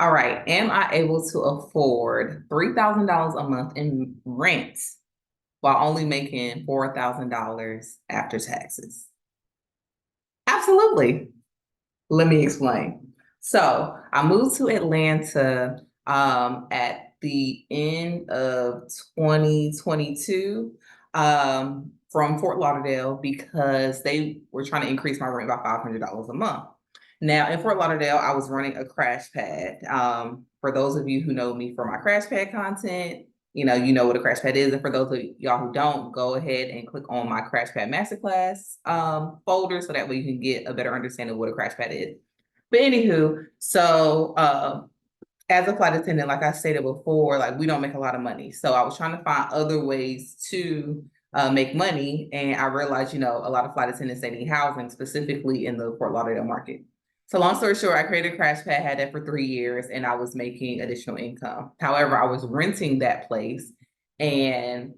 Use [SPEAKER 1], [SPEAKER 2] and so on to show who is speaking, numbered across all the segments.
[SPEAKER 1] All right. Am I able to afford $3,000 a month in rent while only making $4,000 after taxes? Absolutely. Let me explain. So I moved to Atlanta at the end of 2022 from Fort Lauderdale because they were trying to increase my rent by $500 a month. Now in Fort Lauderdale, I was running a crash pad. For those of you who know me for my crash pad content, you know what a crash pad is. And for those of y'all who don't, go ahead and click on my crash pad masterclass folder so that way you can get a better understanding of what a crash pad is. But anywho, so as a flight attendant, like I stated before, like we don't make a lot of money. So I was trying to find other ways to make money. And I realized, a lot of flight attendants, they need housing, specifically in the Fort Lauderdale market. So long story short, I created a crash pad, had that for 3 years, and I was making additional income. However, I was renting that place, and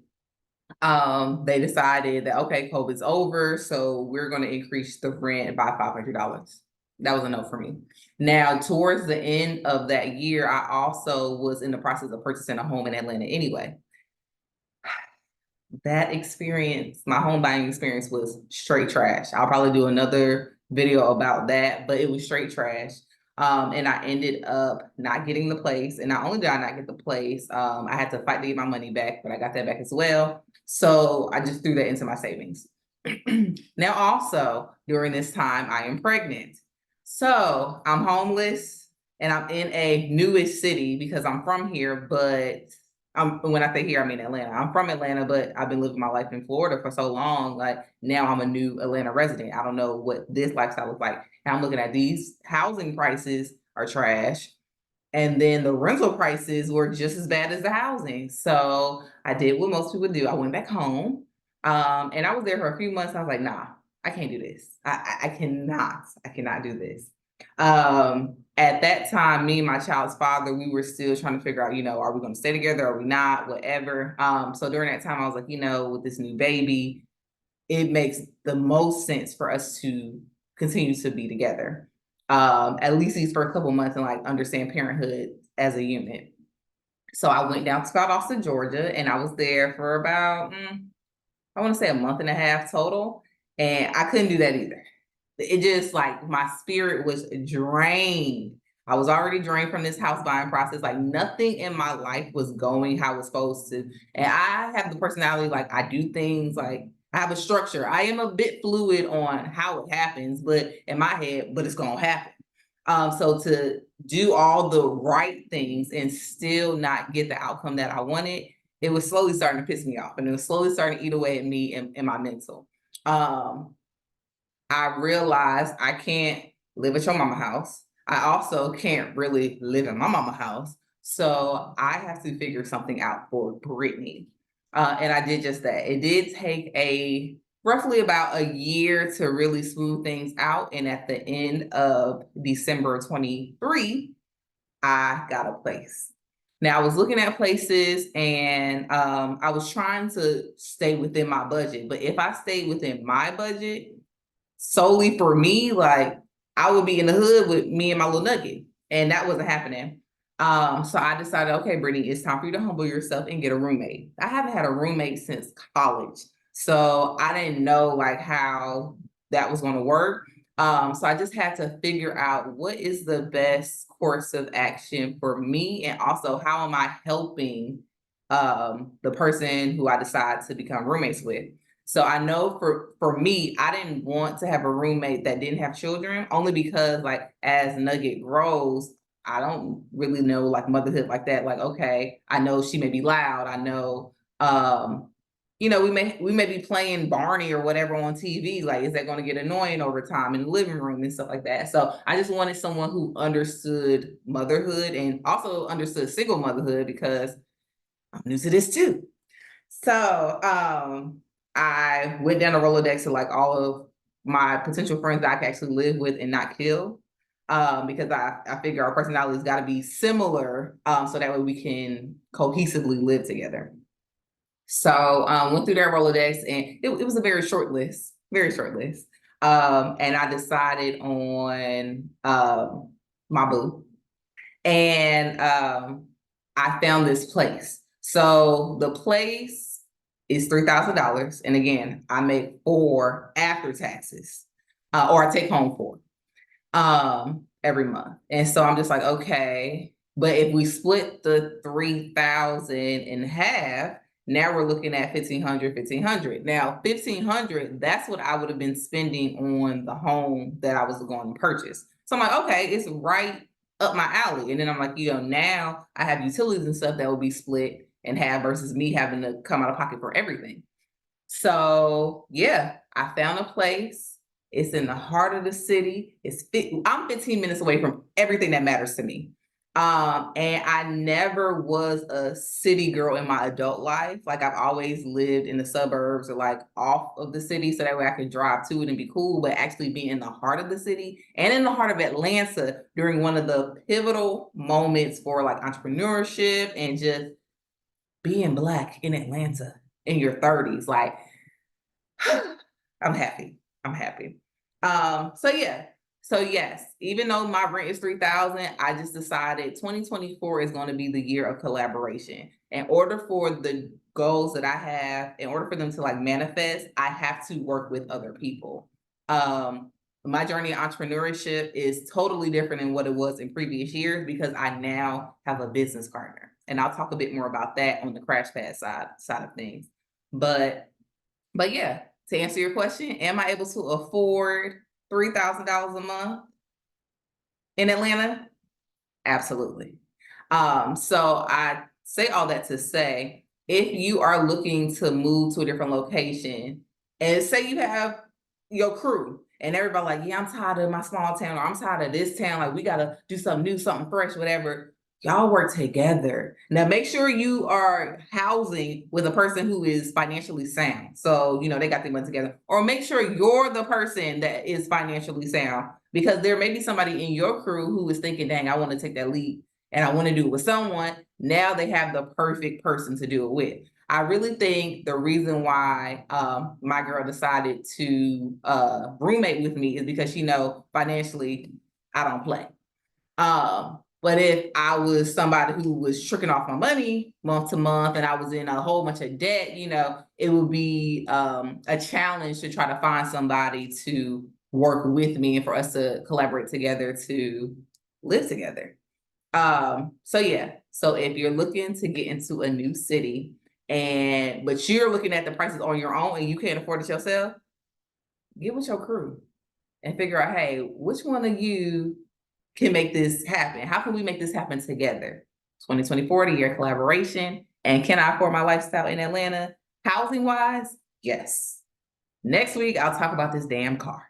[SPEAKER 1] they decided that, okay, COVID's over, so we're going to increase the rent by $500. That was a no for me. Now, towards the end of that year, I also was in the process of purchasing a home in Atlanta anyway. That experience, my home buying experience, was straight trash. I'll probably do another video about that, but it was straight trash. And I ended up not getting the place. And not only did I not get the place, I had to fight to get my money back, but I got that back as well. So I just threw that into my savings. Now, also during this time, I am pregnant. So I'm homeless and I'm in a newish city because I'm from here, but when I say here, I mean Atlanta. I'm from Atlanta, but I've been living my life in Florida for so long. Like now I'm a new Atlanta resident. I don't know what this lifestyle looks like. And I'm looking at these housing prices are trash. And then the rental prices were just as bad as the housing. So I did what most people do. I went back home. And I was there for a few months. I was like, nah, I can't do this. I cannot do this. At that time, me and my child's father, we were still trying to figure out, are we going to stay together? Are we not? Whatever. So during that time, I was like, with this new baby, it makes the most sense for us to continue to be together. At least these first couple months and like understand parenthood as a unit. So I went down to Valdosta, Georgia, and I was there for about, I want to say a month and a half total. And I couldn't do that either. It just like my spirit was drained. I was already drained from this house buying process. Like nothing in my life was going how it's supposed to. And I have the personality, like I do things like I have a structure. I am a bit fluid on how it happens, but in my head, but it's gonna happen. So to do all the right things and still not get the outcome that I wanted, it was slowly starting to piss me off, and it was slowly starting to eat away at me and my mental. I realized I can't live at your mama house. I also can't really live in my mama house. So I have to figure something out for Brittany. And I did just that. It did take roughly about a year to really smooth things out. And at the end of December 23, I got a place. Now I was looking at places and I was trying to stay within my budget. But if I stayed within my budget, solely for me, like I would be in the hood with me and my little nugget, and that wasn't happening. So I decided, okay, Brittany, it's time for you to humble yourself and get a roommate. I haven't had a roommate since college, so I didn't know like how that was going to work. So I just had to figure out what is the best course of action for me, and also how am I helping the person who I decide to become roommates with. So I know for me, I didn't want to have a roommate that didn't have children, only because like as Nugget grows, I don't really know like motherhood like that. Like, okay, I know she may be loud. I know we may be playing Barney or whatever on TV. Like, is that going to get annoying over time in the living room and stuff like that? So I just wanted someone who understood motherhood and also understood single motherhood, because I'm new to this too. So I went down the Rolodex to like all of my potential friends that I can actually live with and not kill. Because I figure our personalities got to be similar, so that way we can cohesively live together. So went through that Rolodex, and it was a very short list, very short list. And I decided on my boo. And I found this place. So the place is $3,000. And again, I make 4 after taxes, or I take home 4 every month. And so I'm just like, okay, but if we split the 3,000 in half, now we're looking at 1,500. Now, 1,500, that's what I would have been spending on the home that I was going to purchase. So I'm like, okay, it's right up my alley. And then I'm like, now I have utilities and stuff that will be split in half versus me having to come out of pocket for everything. So yeah, I found a place. It's in the heart of the city. I'm 15 minutes away from everything that matters to me. And I never was a city girl in my adult life. Like I've always lived in the suburbs or like off of the city, so that way I could drive to it and be cool. But actually being in the heart of the city and in the heart of Atlanta during one of the pivotal moments for like entrepreneurship and just being Black in Atlanta in your 30s, like I'm happy. I'm happy. So yeah. So yes, even though my rent is 3,000, I just decided 2024 is going to be the year of collaboration. In order for the goals that I have, in order for them to like manifest, I have to work with other people. My journey of entrepreneurship is totally different than what it was in previous years because I now have a business partner. And I'll talk a bit more about that on the crash pad side of things. But yeah, to answer your question, am I able to afford $3,000 a month in Atlanta? Absolutely. So I say all that to say, if you are looking to move to a different location, and say you have your crew, and everybody like, yeah, I'm tired of my small town, or I'm tired of this town, like we gotta do something new, something fresh, whatever. Y'all work together. Now make sure you are housing with a person who is financially sound. So, they got their money together. Or make sure you're the person that is financially sound, because there may be somebody in your crew who is thinking, dang, I want to take that leap and I want to do it with someone. Now they have the perfect person to do it with. I really think the reason why my girl decided to roommate with me is because financially I don't play. But if I was somebody who was tricking off my money month to month and I was in a whole bunch of debt, it would be a challenge to try to find somebody to work with me and for us to collaborate together to live together. So yeah, so if you're looking to get into a new city but you're looking at the prices on your own and you can't afford it yourself, get with your crew and figure out, hey, which one of you can make this happen? How can we make this happen together? 2024, the year collaboration. And can I afford my lifestyle in Atlanta? Housing wise, yes. Next week, I'll talk about this damn car.